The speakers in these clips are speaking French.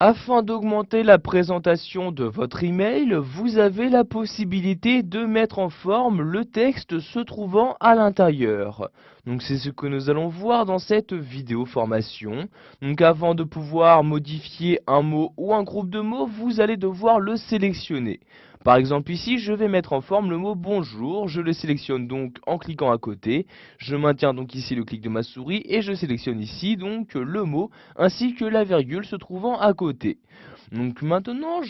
Afin d'augmenter la présentation de votre email, vous avez la possibilité de mettre en forme le texte se trouvant à l'intérieur. Donc c'est ce que nous allons voir dans cette vidéo formation. Donc avant de pouvoir modifier un mot ou un groupe de mots, vous allez devoir le sélectionner. Par exemple ici, je vais mettre en forme le mot bonjour, je le sélectionne donc en cliquant à côté, je maintiens donc ici le clic de ma souris et je sélectionne ici donc le mot ainsi que la virgule se trouvant à côté. Donc maintenant,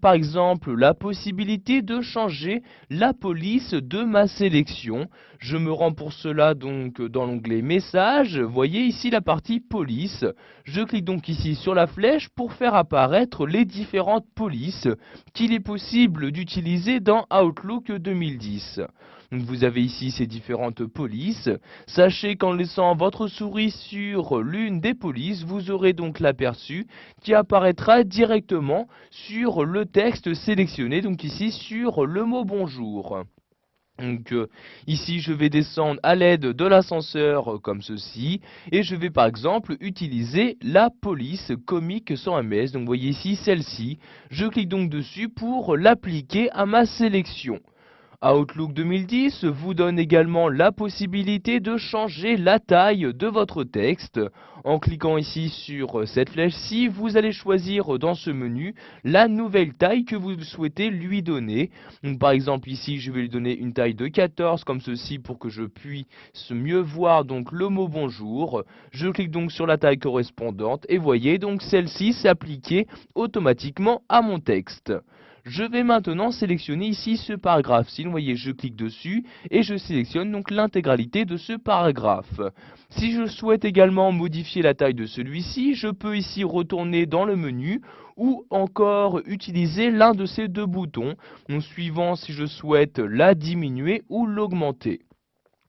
par exemple, la possibilité de changer la police de ma sélection. Je me rends pour cela donc dans l'onglet Messages. Voyez ici la partie police. Je clique donc ici sur la flèche pour faire apparaître les différentes polices qu'il est possible d'utiliser dans Outlook 2010. Donc vous avez ici ces différentes polices. Sachez qu'en laissant votre souris sur l'une des polices, vous aurez donc l'aperçu qui apparaîtra directement sur le texte sélectionné, donc ici sur le mot bonjour. Donc ici je vais descendre à l'aide de l'ascenseur comme ceci et je vais par exemple utiliser la police comique sans MS. Donc vous voyez ici celle-ci, je clique donc dessus pour l'appliquer à ma sélection. Outlook 2010 vous donne également la possibilité de changer la taille de votre texte. En cliquant ici sur cette flèche-ci, vous allez choisir dans ce menu la nouvelle taille que vous souhaitez lui donner. Donc, par exemple ici, je vais lui donner une taille de 14 comme ceci pour que je puisse mieux voir donc le mot bonjour. Je clique donc sur la taille correspondante et voyez donc celle-ci s'appliquer automatiquement à mon texte. Je vais maintenant sélectionner ici ce paragraphe. Si vous voyez, je clique dessus et je sélectionne donc l'intégralité de ce paragraphe. Si je souhaite également modifier la taille de celui-ci, je peux ici retourner dans le menu ou encore utiliser l'un de ces deux boutons, donc suivant si je souhaite la diminuer ou l'augmenter.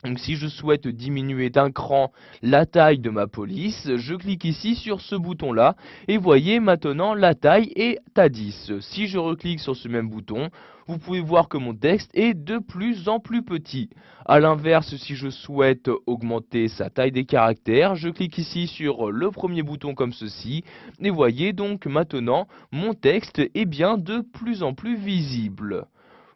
Donc si je souhaite diminuer d'un cran la taille de ma police, je clique ici sur ce bouton là et voyez maintenant la taille est à 10. Si je reclique sur ce même bouton, vous pouvez voir que mon texte est de plus en plus petit. A l'inverse, si je souhaite augmenter sa taille des caractères, je clique ici sur le premier bouton comme ceci et voyez donc maintenant mon texte est bien de plus en plus visible.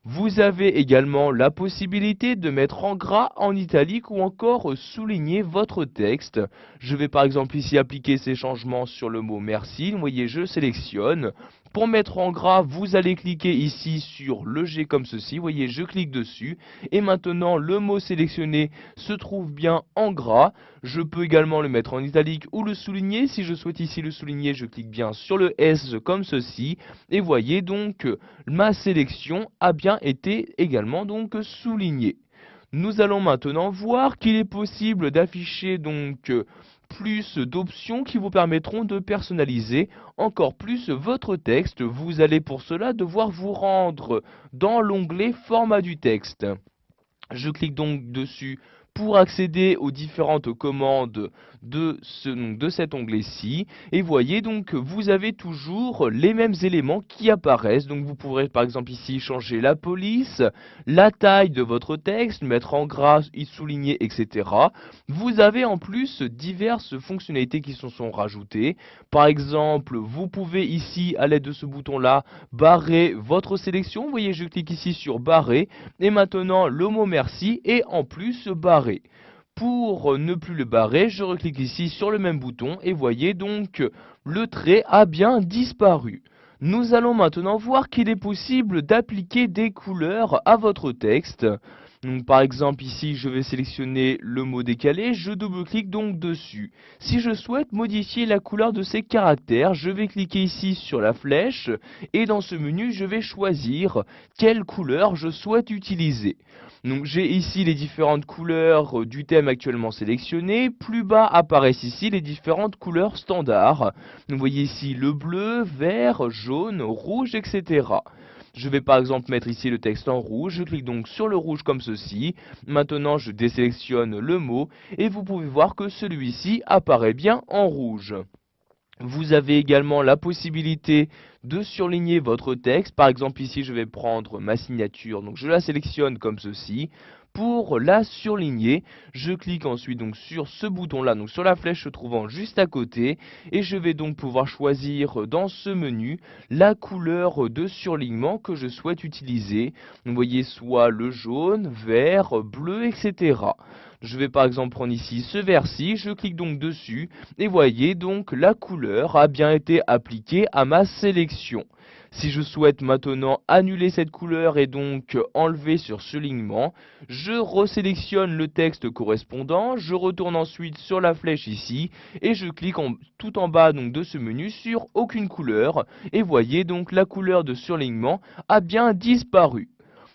Vous avez également la possibilité de mettre en gras, en italique ou encore souligner votre texte. Je vais par exemple ici appliquer ces changements sur le mot merci. Vous voyez, je sélectionne. Pour mettre en gras, vous allez cliquer ici sur le G comme ceci. Vous voyez, je clique dessus. Et maintenant, le mot sélectionné se trouve bien en gras. Je peux également le mettre en italique ou le souligner. Si je souhaite ici le souligner, je clique bien sur le S comme ceci. Et voyez donc, ma sélection a bien été également donc soulignée. Nous allons maintenant voir qu'il est possible d'afficher donc plus d'options qui vous permettront de personnaliser encore plus votre texte. Vous allez pour cela devoir vous rendre dans l'onglet format du texte. Je clique donc dessus pour accéder aux différentes commandes de cet onglet-ci. Et voyez donc, vous avez toujours les mêmes éléments qui apparaissent. Donc vous pourrez par exemple ici changer la police, la taille de votre texte, mettre en gras, y souligner, etc. Vous avez en plus diverses fonctionnalités qui se sont rajoutées. Par exemple, vous pouvez ici, à l'aide de ce bouton-là, barrer votre sélection. Vous voyez, je clique ici sur barrer. Et maintenant, le mot merci est en plus barré. Pour ne plus le barrer, je reclique ici sur le même bouton et voyez donc le trait a bien disparu. Nous allons maintenant voir qu'il est possible d'appliquer des couleurs à votre texte. Donc, par exemple ici je vais sélectionner le mot décalé, je double-clique donc dessus. Si je souhaite modifier la couleur de ces caractères, je vais cliquer ici sur la flèche et dans ce menu je vais choisir quelle couleur je souhaite utiliser. Donc j'ai ici les différentes couleurs du thème actuellement sélectionné. Plus bas apparaissent ici les différentes couleurs standards. Donc vous voyez ici le bleu, vert, jaune, rouge, etc. Je vais par exemple mettre ici le texte en rouge, je clique donc sur le rouge comme ceci. Maintenant je désélectionne le mot et vous pouvez voir que celui-ci apparaît bien en rouge. Vous avez également la possibilité de surligner votre texte. Par exemple ici je vais prendre ma signature, donc je la sélectionne comme ceci. pour la surligner. Je clique ensuite donc sur ce bouton-là, donc sur la flèche se trouvant juste à côté, et je vais donc pouvoir choisir dans ce menu la couleur de surlignement que je souhaite utiliser. Vous voyez soit le jaune, vert, bleu, etc. Je vais par exemple prendre ici ce vert-ci, je clique donc dessus, et voyez donc la couleur a bien été appliquée à ma sélection. Si je souhaite maintenant annuler cette couleur et donc enlever sur surlignement, je resélectionne le texte correspondant, je retourne ensuite sur la flèche ici et je clique tout en bas donc de ce menu sur aucune couleur et voyez donc la couleur de surlignement a bien disparu.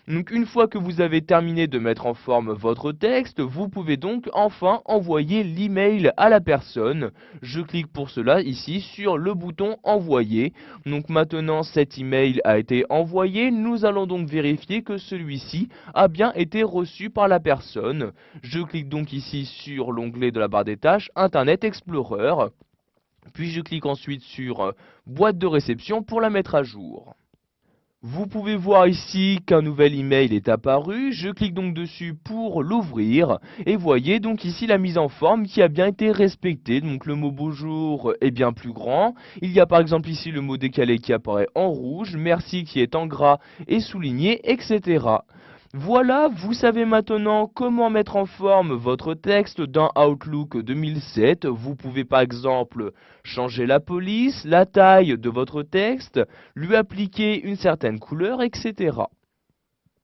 Donc une fois que vous avez terminé de mettre en forme votre texte, vous pouvez donc enfin envoyer l'email à la personne. Je clique pour cela ici sur le bouton envoyer. Donc maintenant cet email a été envoyé, nous allons donc vérifier que celui-ci a bien été reçu par la personne. Je clique donc ici sur l'onglet de la barre des tâches Internet Explorer. Puis je clique ensuite sur boîte de réception pour la mettre à jour. Vous pouvez voir ici qu'un nouvel email est apparu, je clique donc dessus pour l'ouvrir, et voyez donc ici la mise en forme qui a bien été respectée, donc le mot bonjour est bien plus grand, il y a par exemple ici le mot décalé qui apparaît en rouge, merci qui est en gras et souligné, etc. Voilà, vous savez maintenant comment mettre en forme votre texte dans Outlook 2007. Vous pouvez par exemple changer la police, la taille de votre texte, lui appliquer une certaine couleur, etc.